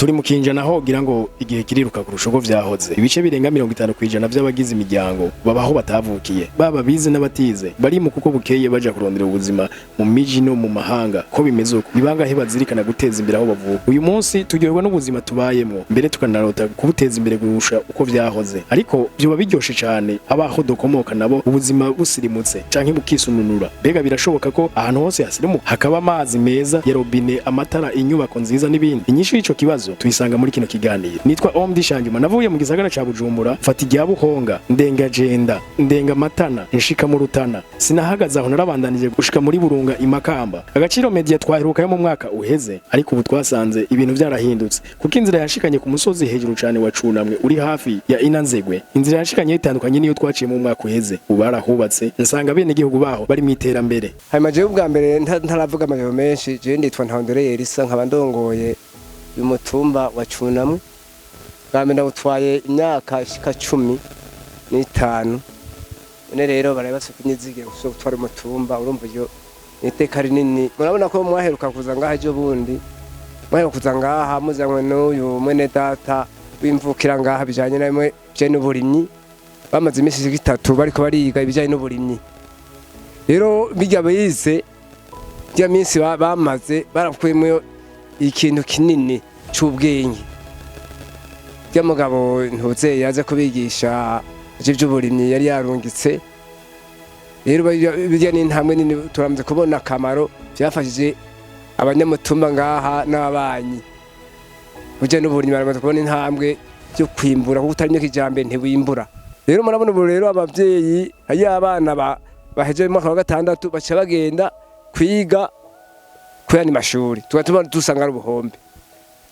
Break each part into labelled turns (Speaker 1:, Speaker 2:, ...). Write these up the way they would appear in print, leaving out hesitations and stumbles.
Speaker 1: turi mu kinjana aho gira ngo igihe kiriruka kurusha uko vyahoze. Ibice birenga 50% vy'abagize imiryango babaho batavukiye, baba bize n'abatize bari mu kuko bukeye baja kurondera ubuzima mu miji no mu mahanga. Ko bimeze uko ibanga he bazirikana guteza imbere aho bavuka. Uyu munsi turyoherwa n'ubuzima tubayemo, mbere tukanarota kubuteza imbere kurusha uko vyahoze. Ariko byoba biryoshe cyane abaho dokomoka nabo ubuzima busirimutse canke bukisununura. Bega birashoboka ko ahantu hose hasirimu hakaba amazi meza ya robine, amatara, inyubako nziza n'ibindi. Inyishu y'ico kibazo tuyisanga muri kino kiganiro. Nitwa Omdi Shanjuma, navuye mu gisagara ca Bujumbura, fata igya Buhonga, ndenga Jenda, ndenga Matana, nshika mu Rutana. Sinahagaze aho narabandanije gushika muri Burunga Imakamba. Agaciro media twaheruka yo mu mwaka uheze, ariko ubu twasanze ibintu vyarahindutse. Kuko inzira yashikanye ku musozi hejuru cane wa Cunamwe uri hafi ya Inanzegwe. Inzira yashikanye itandukanye niyo twaciye mu mwaka uheze. Ubarahubatse nsanga bene gihugu baho bari mwiterambere.
Speaker 2: Haimaje ubwa mbere ntaravuga amajambo menshi, je nditwa Ntondoreye Elisa, nkaba ndongoye uyu mutumba wa Cunamwe. Bamwe ndawutwaye imyaka ishika 15. None rero barabatse kunyizigera guso gutwara umutumba, urumva iyo iteka rinini. Murabona ko mwaheruka kuza ngaha ejo bundi, mwaheruka kuza ngaha muzanywe n'uyu mwene data w'imvukira ngaha bijanye namwe je n'uburimyi. Bamaze imisi 3 bariko bariga ibijanye n'uburimyi. Rero bijya bize bya minsi bamaze barakuyemo ikintu kinini cy'ubwenge. Bya mugabo ntuze yaze kubigisha by'uburimyi yari yarungitse. Rero bijya n'intambwe nini turamaze kubona akamaro byafashije abanyamutumba ngaha n'abanyi. Bujye n'uburimyi baramaze kubona intambwe cyo kwimbura kuko utari nyakijambe ntiwimbura. Rero murabona ubu rero abavyeyi ayi abana bahejeje mu mwaka wa 6 baca bagenda kwiga kuyandi mashuri. Tugatuma dusanga ari ubuhombe.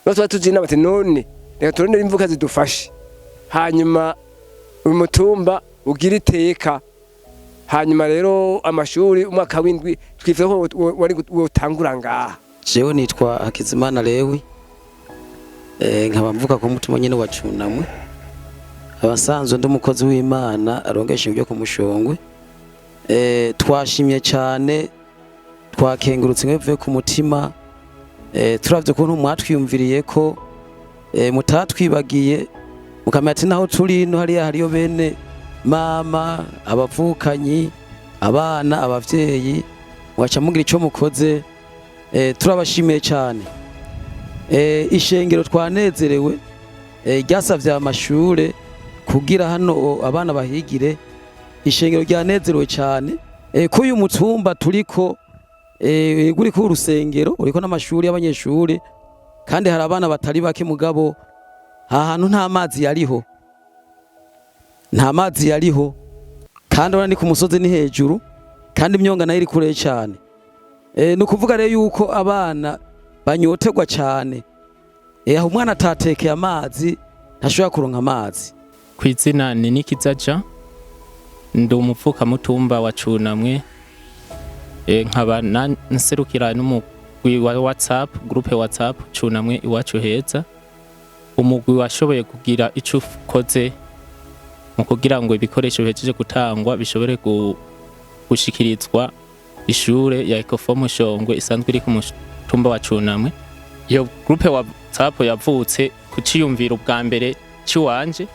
Speaker 2: No tuba tuzina bati none reka turondera imvuka zidufashe. Hanyuma umutumba ugira iteka. Hanyuma rero amashuri umwaka w'indwi twifuza ko wari utangura ngaha.
Speaker 3: Jewe nitwa Hakizimana Lewi. Nkaba mvuka ko mutumwa nyene wa Cunamwe. Abasanzwe ndumukozi w'Imana arongesha ibyo ku Mushongwe. Twashimye cyane, twakengurutse nk'evuye ku mutima. Turavye kuntu mwatwiyumviriye ko mutatwibagiye, mukamenya ati naho turi no hariyo bene mama, abavukanyi, abana, abavyeyi, mwaca mugira ico mukoze. Turabashimiye cyane. Ishengero twanezerewe, ryasavye amashure kugira hano abana bahigire. Ishengero ryanezerewe cyane ko uyu mutumba turiko guri ku rusengero uriko n'amashuri y'abanyeshuri, kandi hari abana batari bake mugabo ahantu nta mazi yariho, kandi urani ku musozi ni hejuru, kandi imyonga nayo iri kure cyane. No kuvuga rero yuko abana banyoterwa cyane. Aho umwana atatekeye amazi ntashobora kuronka amazi.
Speaker 4: Kwizina ni Nikizaja, ndi umupfuka mutumba wa Cunamwe. Nkaba nserukira n'umugwi wa WhatsApp, groupe WhatsApp Cunamwe iwacu heza. Umugwi washoboye kugira ico ukoze mu kugira ngo ibikoresho bihejeje gutangwa bishobore gushikirizwa ishure ya Ecofo Shongwe isanzwe iri ku mutumba wa Cunamwe. Iyo groupe WhatsApp yavutse kuciyumvira ubwa mbere ciwanje,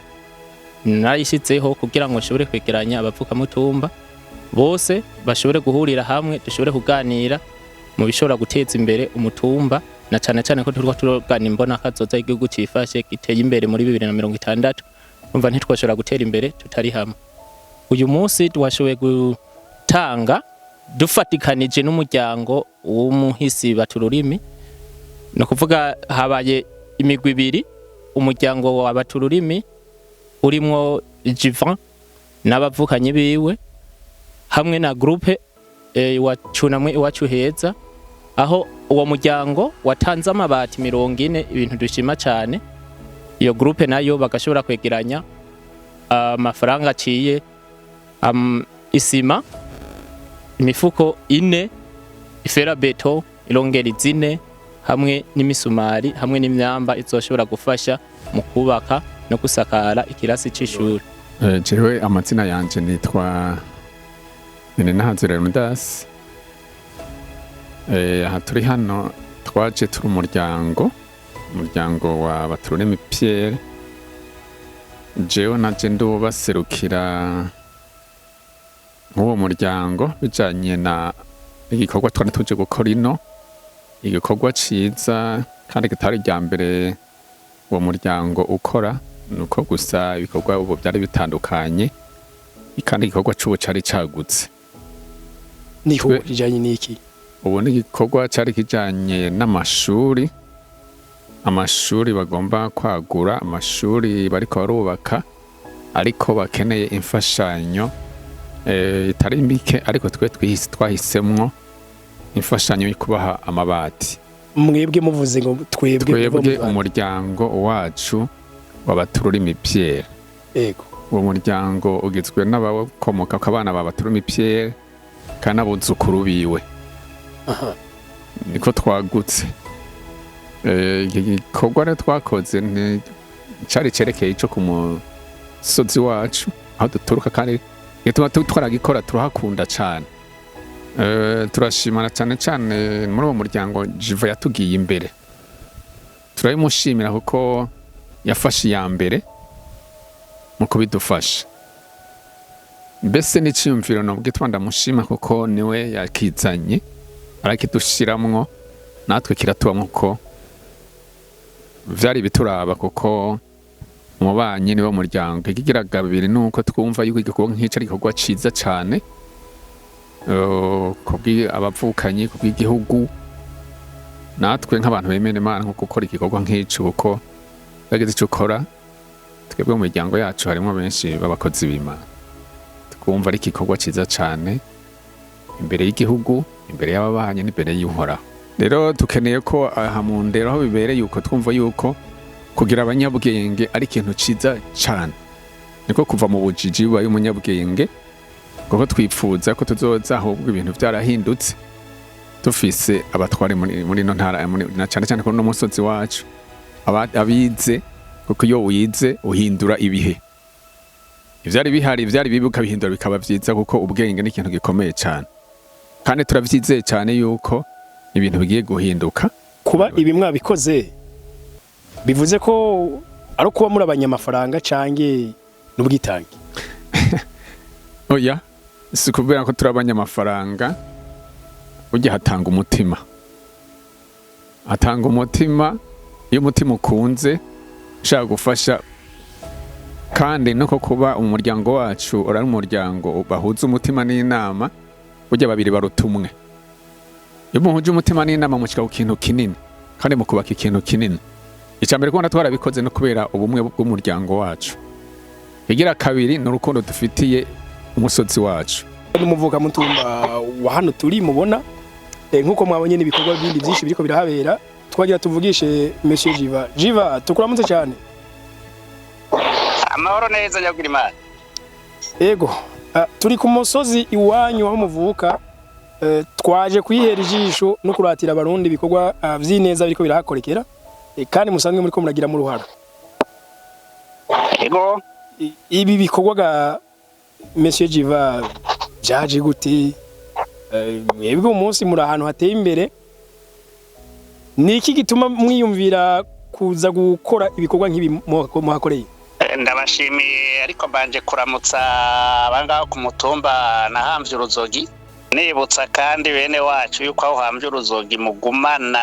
Speaker 4: narayishizeho kugira ngo nshobore kwegeranya abavuka mutumba bose bashobore guhurira hamwe, dushobore kuganira mu bishobora guteza imbere umutumba, na cyane cyane ko turwa turogana imbona kazoza igihugu cifashe giteye imbere muri 2060. Umva ntitwashobora gutera imbere tutari hamwe. Uyu munsi twashoboye gutanga dufatikanije n'umuryango w'umuhisi Batururimi. No kuvuga habaye imigwi 2, umuryango wa Batururimi urimwo Jivan n'abavukanyi biwe hamwe na groupe wa Cunamwe iwacu heza, aho uwo muryango watanze amabati 40, ibintu dushima cyane. Iyo groupe nayo bagashobora kwegeranya amafaranga aciye isima imifuko 4, ifera beto ilongeri 4, hamwe n'imisumari hamwe n'imyamba izoshobora gufasha mu kubaka no gusakara ikirasi c'ishuri.
Speaker 5: Jewe amazina yanje nitwa Nahazire Mudas. Aha turi hano twaje turi umuryango umuryango wa Batururemi Pierre, jewe naje ndubaserukira nk'uwo muryango bijanye na igikorwa twari tuje gukora ino, igikorwa ciza kandi kitari rya mbere uwo muryango ukora, nuko gusa ibikorwa ubu byari bitandukanye kandi igikorwa c'ubu cari cagutse.
Speaker 1: Niho kijanye n'iki?
Speaker 5: Ubu ni igikorwa cari kijanye n'amashuri, amashuri bagomba kwagura, amashuri bariko barubaka ariko bakeneye imfashanyo itari mike, ariko twe twahisemwo imfashanyo yo kubaha amabati.
Speaker 1: Mwebwe muvuze ngo
Speaker 5: twebwe umuryango wacu wa Batururemi Pierre.
Speaker 1: Ego.
Speaker 5: Uwo muryango ugizwe n'abakomoka ku bana ba Batururemi Pierre kandi abuzukuru biwe.
Speaker 1: Aha.
Speaker 5: Niko twagutse. Igikorwa rero twakoze cari cerekeye ico ku musozi wacu aho duturuka, kandi gituma twaragikora turahakunda cane. Turashimana cane muri uwo muryango Jiva yatugiye imbere, turabimushimira kuko yafashe iya mbere mu kubidufasha. Mbese n'iciyumviro nobwo ndamushima kuko niwe yakizanye arakidushiramwo, natwe kiratubamwo ko vyari bituraba, kuko umubanyi niwo muryango. Ikigiraga bibiri nuko twumva yuko igikorwa nk'ico ari igikorwa ciza cane kubwi abavukanyi, kubw'igihugu, natwe nk'abantu bemera Imana nko gukora igikorwa nk'ico, kuko bageze ico ukora twebwe mu miryango yacu harimo benshi b'abakozi b'Imana, twumva ari igikorwa ciza cane imbere y'igihugu, imbere y'ababanyi n'imbere y'Uhoraho. Rero dukeneye ko aha mu ndero aho bibereye yuko twumva yuko kugira abanyabwenge ari ikintu ciza cane, niko kuva mu bujiji bubaye umunyabwenge, kuko twipfuza ko tuzoza ahubwo ibintu vyarahindutse, dufise abatware muri no ntara na cane cane ko no musozi wacu abize, kuko iyo wize uhindura ibihe. Ivyari bihari, ivyari bibi ukabihindura bikaba vyiza, kuko ubwenge ni ikintu gikomeye cane, kandi turavyizeye cane yuko ibintu bigiye guhinduka.
Speaker 1: Kuba ibi mwabikoze bivuze ko ari kuba muri abanyamafaranga canke n'ubwitange?
Speaker 5: Oya, si kubera ko turi abanyamafaranga, ujya hatanga umutima. Hatanga umutima, iyo umutima ukunze ushaka gufasha, kandi nuko kuba umuryango wacu uri umuryango bahuza umutima n'inama, ujya babiri barutumwe. Iyo muhuje umutima n'inama mushika ku kintu kinini, kandi mukubaka ikintu kinini. Icambere ko twarabikoze no kubera ubumwe bw'umuryango wacu. Igira kabiri n'urukundo dufitiye umusozi wacu.
Speaker 1: N'umuvuka mutumba wa hano turi mubona, nkuko mwabonye n'ibikorwa bindi byinshi biriko birahabera, twagira tuvugishe Monsieur Jiva. Jiva, tukuramutse cyane.
Speaker 6: Amahoro neza nyagira Imana.
Speaker 1: Ego, turi ku musozi iwanyu aho muvuka, twaje kwihera ijisho no kuratira abarundi ibikorwa vy'ineza biriko birahakorekera, kandi musanzwe muri ko muragira mu ruhara.
Speaker 6: Ego,
Speaker 1: ibi bikorwa ga Monsieur Jiva byaje gute? Mwebwe umunsi muri ahantu hateye imbere, niki gituma mwiyumvira kuza gukora ibikorwa nk'ibi muhakoreye?
Speaker 6: Ndabashimiye, ariko mbanje kuramutsa abangaho ku mutumba nahamvye uruzogi, nibutsa kandi bene wacu yuko aho hamvye uruzogi mugumana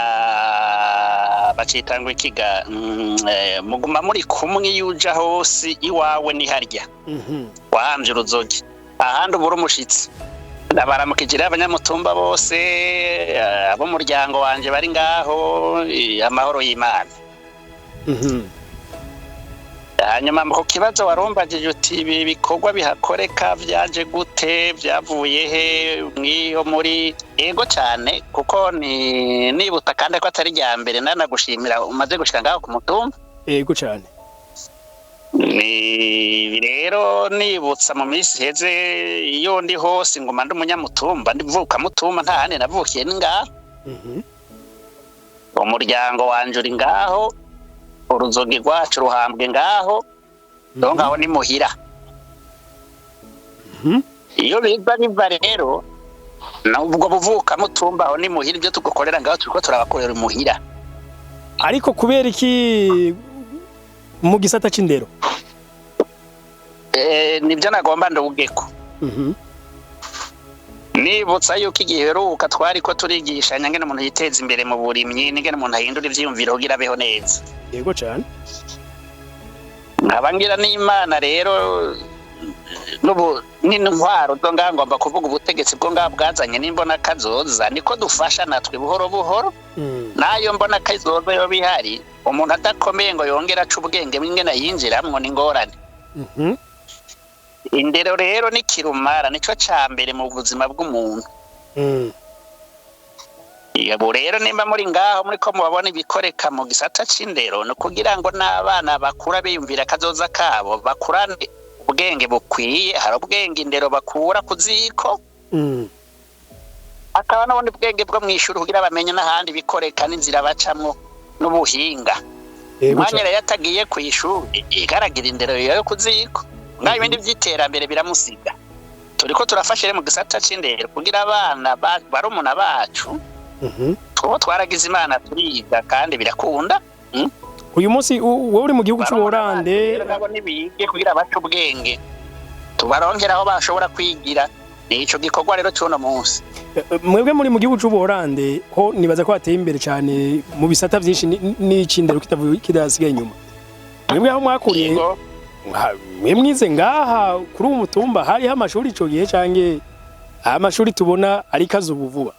Speaker 6: bacitangwa ikiga, muguma muri kumwe, yuja hose iwawe ni harya. Wahamvye uruzogi ahandi ubura umushitsi. Ndabaramukije abanyamutumba bose, abo muryango wanje bari ngaho, amahoro y'Imana. Hanyuma mu kibazo warumbagije uti ibi bikorwa bihakoreka vyaje gute, vyavuye he mwiyo muri? Ego cyane, kuko nibuta kandi ko atari rya mbere nanagushimira umaze gushika ngaho ku mutumba.
Speaker 1: Ego cyane.
Speaker 6: Ni rero nibutsa mu minsi heze, iyo ndi hose nguma ndi umunyamutumba, ndivuka mutumba, nta handi navukiye ngaho. Umuryango wanje uri ngaho, uruzogi rwacu ruhambwe ngaho, donc aho ni muhira. Iyo biva rero, nubwo buvuka mutumba aho ni muhira, ibyo tugukorera ngaho turiko turabakorera muhira.
Speaker 1: ariko kubera iki mu gisata c'indero
Speaker 6: nibyo nagomba ndubweko nibutsa yuko igihe heruka twari ko turigisha ngene umuntu yiteza imbere mu burimyi n'ingene umuntu ahindura ivyiyumviro kugira abeho neza.
Speaker 1: yego cyane
Speaker 6: nkabangira n'Imana rero nubu n'intwaro zo ngomba kuvuga ubutegetsi bwo bwazanye n'imbona kazoza niko dufasha natwe buhoro buhoro nayo mbona kazoza yo bihari umuntu adakomeye ngo yongera aca ubwenge mwingene yinjiramwo n'ingorane. Indero rero ni kirumara nico cambere mu buzima bw'umuntu. Yego rero nimba muri ngaho muri ko mubabona ibikoreka mu gisata c'indero no kugira ngo n'abana bakura biyumvira kazoza kabo bakurane ubwenge bukwiye hari ubwenge indero bakura kuziko akaba n'ubundi bwenge bwo mwishuri kugira bamenye n'ahandi bikoreka n'inzira bacamwo n'ubuhinga. Mwanya yatagiye ku ishuri igaragira indero yo kuziko ngaho ibindi by'iterambere biramusiga. Turiko turafashe mu gisata c'indero kugira abana barumuna bacu tubo twaragize Imana turiga kandi birakunda.
Speaker 1: uyu munsi wowe uri mu gihugu cy'u Buholande
Speaker 6: nabo nibige kugira bacu ubwenge tubarongera aho bashobora kwigira nico gikorwa rero cy'uno munsi.
Speaker 1: Mwebwe muri mu gihugu cy'u Buholande ho nibaza ko hateye imbere cyane mu bisata byinshi n'icindero kidasigaye inyuma. Mwebwe aho mwakuriye mwe mwize ngaha kuri uwo mutumba hari amashuri ico gihe canke amashuri tubona ari kazubu vuba.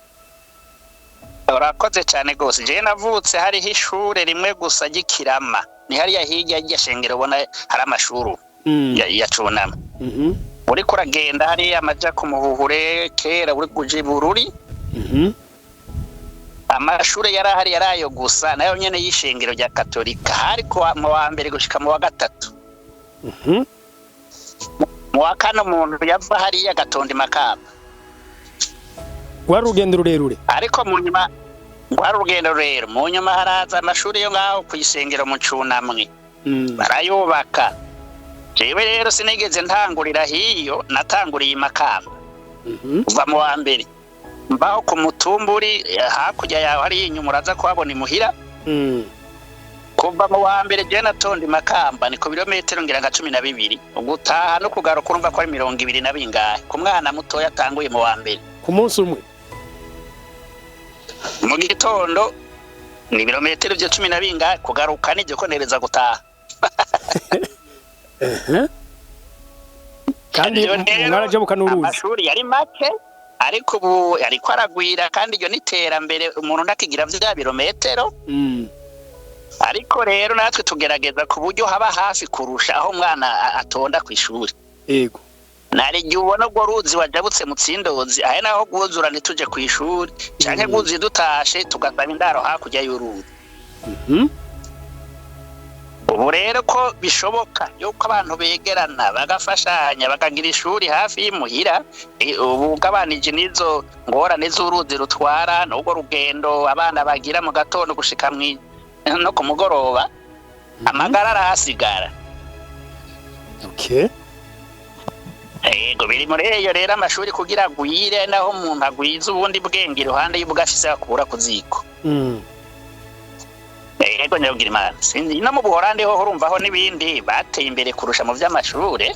Speaker 6: Urakoze cyane gose je navutse hari hishure rimwe gusa gikirama ni hari hirya y'ashengero ubona hari amashuru ya cunama. Uri kuragenda hari amaja ku muhuhure kera uri kuje bururi amashure yarahari yarayo gusa nayo nyene y'ishengero rya Katolika hari ko mu wa mbere gushika mu wa gatatu. Mu wa kane umuntu yava hariya Gatondi Makamba
Speaker 1: wari urugendo rurerure
Speaker 6: ariko mu nyuma wari urugendo rero mu nyuma haraza amashuri yo ngaho ku isengero mu cunamwe barayubaka. Jewe rero sinigeze ntangurira hiyo natanguriye Makamba kuva mu wa mbere mbaho ku mutumburi hakurya yaho hari inyuma uraza kuhabona imuhira. Kuva mu wa mbere je natondi Makamba ni ku birometero ngira nka 12 ugutaha no kugaruka urumva ko ari 20 na bingahe ku mwana muto yatanguye mu wa mbere
Speaker 1: ku munsi umwe
Speaker 6: mu gitondo ni birometero byo 10 na bingahe kugaruka nije ko nereza gutaha.
Speaker 1: kandi mwaraje bukanuruzi
Speaker 6: amashuri yari make ariko ubu ariko aragwira kandi iyo niterambere umuntu ndakigira vya birometero. Ariko rero natwe tugerageza ku buryo haba hafi kurusha aho mwana atonda ku ishuri.
Speaker 1: Yego.
Speaker 6: Nari giye ubona go ruzi wajabutse mu Tsindozi ahe naho guzura nituje ku ishuri canke guzi dutashe tugasaba indaro hakurya y'uruzi. Ubu rero ko bishoboka yuko abantu begerana bagafashanya bakagira ishuri hafi y'imuhira ubu gabanije nizo ngorane z'uruzi rutwara n'ubwo rugendo abana bagira mu gatondo gushika no ku mugoroba amagara arahasigara.
Speaker 1: Okay.
Speaker 6: Ego biri muri iyo rero amashuri kugira agwire naho umuntu agwiza ubundi bwenge iruhande y'ubugafise akura kuziko. Ego nyagira Imana sinzi no mu Buholande ho urumvaho n'ibindi bateye imbere kurusha mu vy'amashure.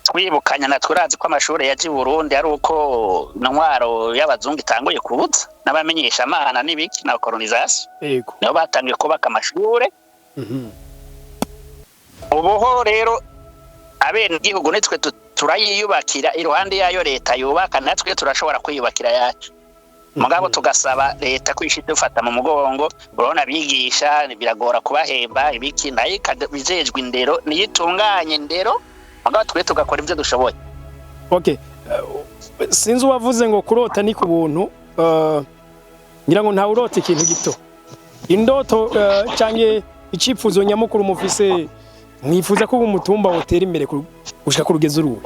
Speaker 6: Twibukanya na turazi ko amashure yaje Burundi ari uko ntwaro y'abazungu itanguye kubuza n'abamenyesha amana n'ibiki na colonisation.
Speaker 1: Yego.
Speaker 6: Nabo batangiye kubaka amashure. Ubuho rero abene igihugu nitwe turayiyubakira iruhande yayo leta yubaka natwe turashobora kwiyubakira yacu. Mugabo tugasaba leta kwishita ufata mu mugongo urabona bigisha biragora kubahemba ibiki nayo bizejwe indero niyitunganye indero mugabo twe tugakora ivyo dushoboye.
Speaker 1: Okay. Sinzi uwavuze ngo kurota ni ku buntu ngira ngo nta urota ikintu gito. Indoto canke icipfuzo nyamukuru mufise mwifuza ko umutumba wotera imbere gushika ku rugeze uruwe.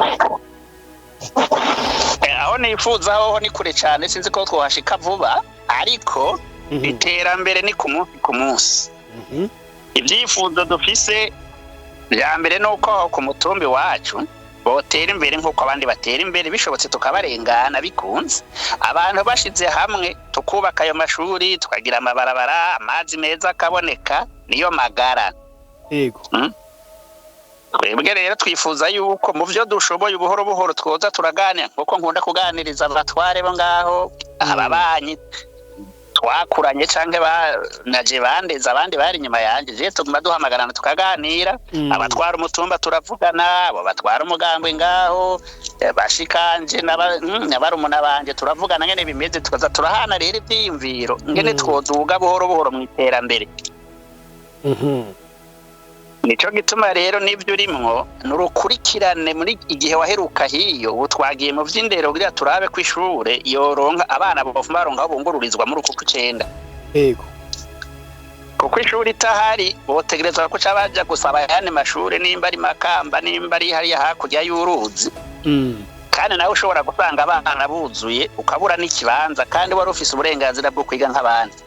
Speaker 6: Aho nifuza aho ni kure cyane sinzi ko twahashika vuba ariko iterambere ni ku munsi. Ibyifuzo dufise bya mbere nuko ku mutumbi wacu botera imbere nk'uko abandi batera imbere bishobotse tukabarengana bikunze abantu bashize hamwe tukubaka ayo mashuri tukagira amabarabara amazi meza akaboneka niyo magara
Speaker 1: yego
Speaker 6: twebwe rero twifuza yuko mu byo dushoboye buhoro buhoro twoza turaganira kuko nkunda kuganiriza abatware bo ngaho ababanyi twakuranye canke naje bandeze abandi bari inyuma yanje je tuguma duhamagarana tukaganira abatwara umutumba turavugana abo batwara umugambwe ngaho bashikanje n'abarumuna banje turavugana ngene bimeze tukaza turahana rero ivyiyumviro ngene twoduga buhoro buhoro mu iterambere nico gituma rero nivyo urimwo nurukurikirane muri igihe waheruka hiyo ubu twagiye mu vy'indero kugira turabe ko ishure yoronka abana bofuma baronka bungururizwa muri uku kw'icenda
Speaker 1: yego
Speaker 6: kuko ishuri itahari botegerezwa ko cabaja gusaba yane mashure nimba ari Makamba nimba ari hariya hakurya y'uruzi kandi nawe ushobora gusanga abana buzuye ukabura n'ikibanza kandi wari ufise uburenganzira bwo kwiga nk'abandi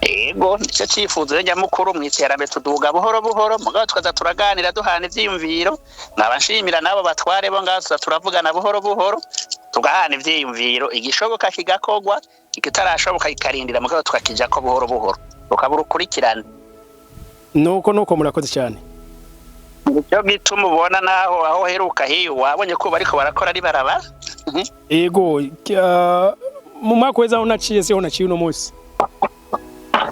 Speaker 6: ego nicyo cyifuzo nyamukuru mu iterambere tuduga buhoro buhoro mugabo tukaza turaganira duhana ivyiyumviro nkaba nshimira nabo batware bo ngaho tuza turavugana buhoro buhoro tugahana ivyiyumviro igishoboka kigakogwa ikitarashoboka kikarindira mugabo tukakijako buhoro buhoro ukabura ukurikirana
Speaker 1: nuko murakoze cyane
Speaker 6: nicyo gituma ubona naho aho heruka hiyo wabonye ko bariko barakora ari barabara
Speaker 1: ego mu mwaka weza unaciye se unaciye uno munsi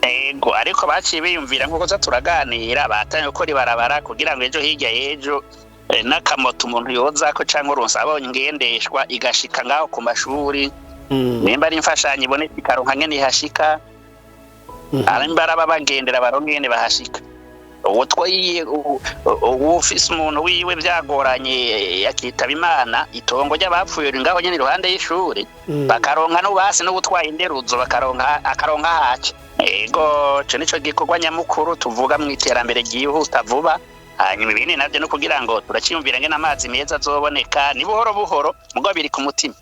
Speaker 6: ego ariko baciye biyumvira nkuko za turaganira batanye gukora ibarabara kugira ngo ejo hirya y'ejo n'akamoto umuntu yozako canke uronsa abonye ingendeshwa igashika ngaho ku mashuri nimba ari imfashanyo iboneka ikaronka ngene ihashika arimba bagendera baronke ngene bahashika uwo twayiye ufise umuntu wiwe byagoranye yakitaba Imana itongo ry'abapfuye ngaho nyene iruhande y'ishuri bakaronka n'ubasi n'ubutwaye inderuzo akaronka haca ego cyo nico gikorwa nyamukuru tuvuga mu iterambere ryihuta vuba hanyuma ibindi navyo no kugira ngo turaciyumvira ngene amazi meza azoboneka ni buhoro buhoro mugabo biri ku mutima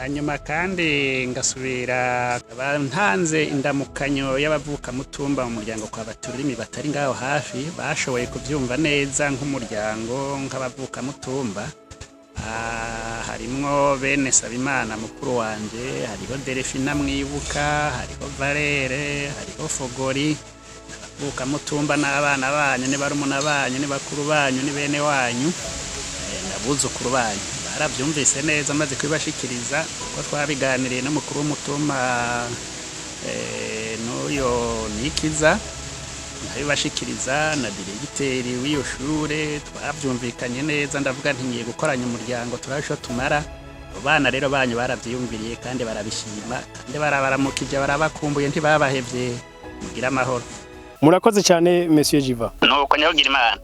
Speaker 7: hanyuma kandi ngasubira ntanze indamukanyo y'abavuka mutumba mu muryango kwa baturimi batari ngaho hafi bashoboye kubyumva neza nk'umuryango nk'abavuka mutumba harimwo bene Sabimana mukuru wanje hariho Delphina mwibuka hariho Valere hariho Fogori abavuka mutumba n'abana banyu ni barumuna banyu ni bakuru banyu ni bene wanyu nabuzukuru banyu barabyumvise neza maze kwibashikiriza ko twabiganiriye n'umukuru w'umutumba n'uyo Nikiza nabibashikiriza na diregiteri w'iyo shure twabyumvikanye neza ndavuga nti ngiye gukoranya umuryango turasho tumara abana rero banyu barabyiyumviriye kandi barabishima kandi barabaramukije barabakumbuye ntibabahevye mugira amahoro
Speaker 1: murakoze cyane Monsieur Jiva
Speaker 6: nuko nyagira Imana